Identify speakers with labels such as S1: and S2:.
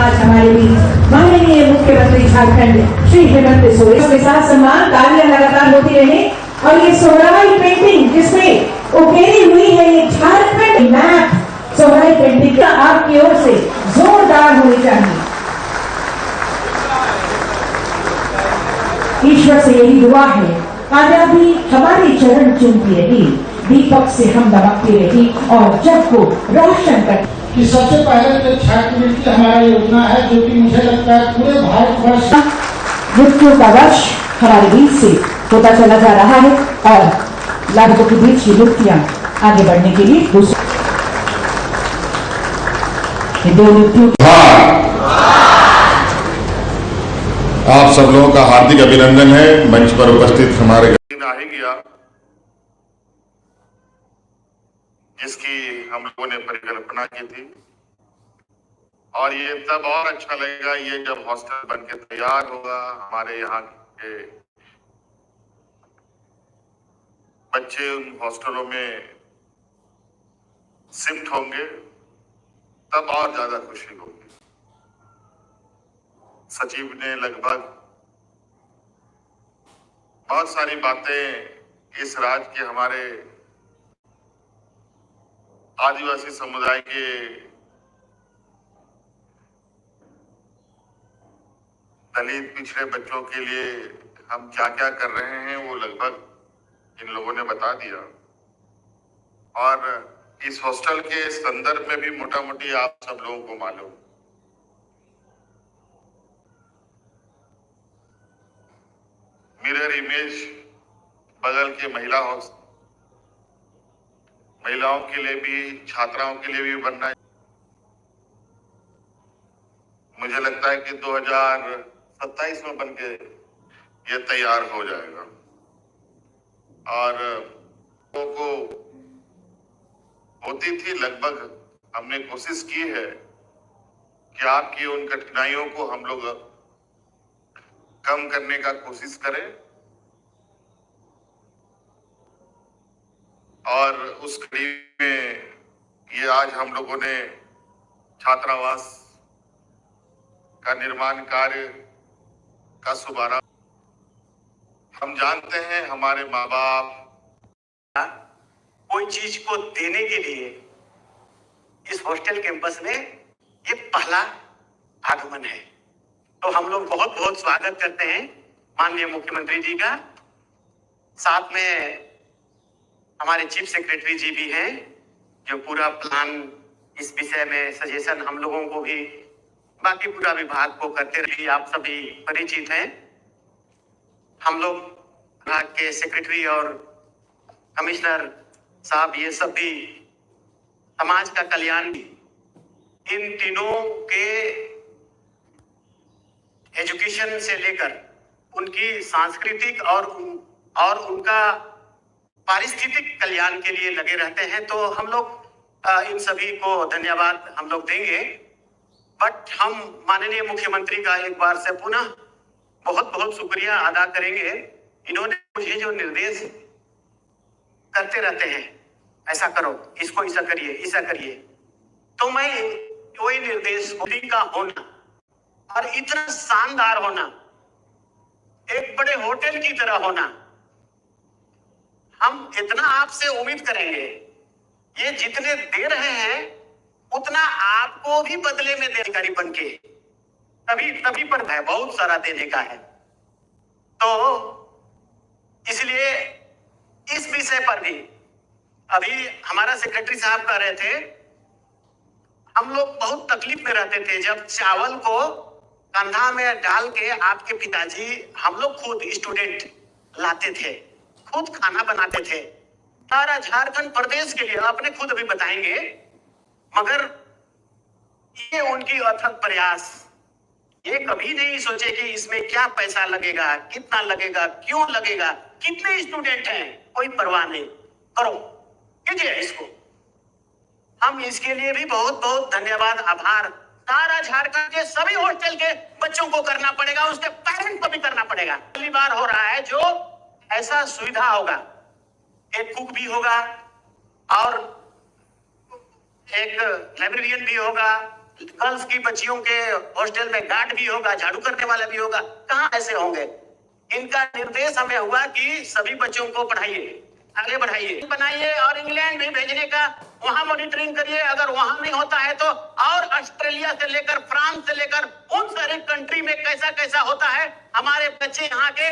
S1: आज हमारे बीच माननीय मुख्यमंत्री झारखंड श्री हेमंत सोरेन के साथ सम्मान कार्य लगातार होती रहे और ये सोहराई पेंटिंग जिसमें उकेरी हुई है ये झारखंड मैप सोहराई पेंटिंग का आपकी ओर से जोरदार होनी चाहिए। ईश्वर से यही दुआ है कामयाबी हमारे चरण चुनती रही, दीपक से हम दमकती रही और जग को रोशन कर
S2: कि सबसे पहले जो छात्रवृत्ति हमारा योजना है जो कि मुझे लगता है पूरे भारतवर्ष
S1: मृत्यु का वर्ष हमारे बीच से होता चला जा रहा है और लाभों के बीच की युक्तियां आगे बढ़ने के लिए दो मृत्यु।
S3: आप सब लोगों का हार्दिक अभिनंदन है। मंच पर उपस्थित हमारे
S4: आ ही गया जिसकी हम लोगों ने परिकल्पना की थी और ये तब और अच्छा लगेगा ये जब हॉस्टल बनके तैयार होगा, हमारे यहाँ के बच्चे उन हॉस्टलों में शिफ्ट होंगे, तब और ज्यादा खुशी होगी। सचिव ने लगभग बहुत सारी बातें इस राज्य के हमारे आदिवासी समुदाय के दलित पिछड़े बच्चों के लिए हम क्या क्या कर रहे हैं वो लगभग इन लोगों ने बता दिया और इस हॉस्टल के संदर्भ में भी मोटा मोटी आप सब लोगों को मालूम। मिरर इमेज बगल के महिलाओं के लिए भी, छात्राओं के लिए भी बनना है। मुझे लगता है कि 2027 में बनके ये तैयार हो जाएगा और लोगों को होती थी लगभग हमने कोशिश की है कि आपकी उन कठिनाइयों को हम लोग कम करने का कोशिश करें और उस कड़ी में ये आज हम लोगों ने छात्रावास का निर्माण कार्य का शुभारंभ। हम जानते हैं हमारे माँ बाप
S5: कोई चीज को देने के लिए इस हॉस्टल कैंपस में ये पहला आगमन है, तो हम लोग बहुत बहुत स्वागत करते हैं माननीय मुख्यमंत्री जी का। साथ में हमारे चीफ सेक्रेटरी जी भी हैं जो पूरा प्लान इस विषय में सजेशन हम लोगों को भी बाकी पूरा विभाग को करते रहिए। आप सभी परिचित हैं। हम लोग विभाग के सेक्रेटरी और कमिश्नर साहब ये सब भी समाज का कल्याण, इन तीनों के एजुकेशन से लेकर उनकी सांस्कृतिक और उनका पारिस्थितिक कल्याण के लिए लगे रहते हैं, तो हम लोग इन सभी को धन्यवाद हम लोग देंगे। बट हम माननीय मुख्यमंत्री का एक बार से पुनः बहुत बहुत शुक्रिया अदा करेंगे। इन्होंने मुझे जो निर्देश करते रहते हैं, ऐसा करो, इसको ऐसा करिए, ऐसा करिए, तो मैं वही निर्देश का होना और इतना शानदार होना, एक बड़े होटल की तरह होना, हम इतना आपसे उम्मीद करेंगे। ये जितने दे रहे हैं उतना आपको भी बदले में अधिकारी बन के तभी पर है, बहुत सारा देने का है। तो इसलिए इस विषय पर भी अभी हमारा सेक्रेटरी साहब कह रहे थे, हम लोग बहुत तकलीफ में रहते थे जब चावल को कंधा में डाल के आपके पिताजी, हम लोग खुद स्टूडेंट लाते थे, खुद खाना बनाते थे सारा झारखंड प्रदेश के लिए, आपने खुद अभी बताएंगे। मगर ये उनकी अथक प्रयास, ये कभी नहीं सोचे कि इसमें क्या पैसा लगेगा, कितना लगेगा, क्यों लगेगा, कितने स्टूडेंट हैं, कोई परवाह नहीं, करो, कीजिए इसको। हम इसके लिए भी बहुत बहुत धन्यवाद, आभार सारा झारखंड के सभी हॉस्टल के बच्चों को करना पड़ेगा, उसके पेरेंट को भी करना पड़ेगा। पहली बार हो रहा है जो ऐसा सुविधा होगा, एक कुक भी होगा और एक लाइब्रेरियन भी होगा गर्ल्स की बच्चियों के हॉस्टल में गार्ड भी होगा, झाड़ू करने वाला भी होगा, कहाँ ऐसे होंगे। इनका निर्देश हमें हुआ कि सभी बच्चों को पढ़ाइए, आगे बढ़ाइए, बनाइए और इंग्लैंड भी भेजने का वहां मॉनिटरिंग करिए। अगर वहां नहीं होता है तो और ऑस्ट्रेलिया से लेकर फ्रांस से लेकर उन सारे कंट्री में कैसा कैसा होता है, हमारे बच्चे यहाँ के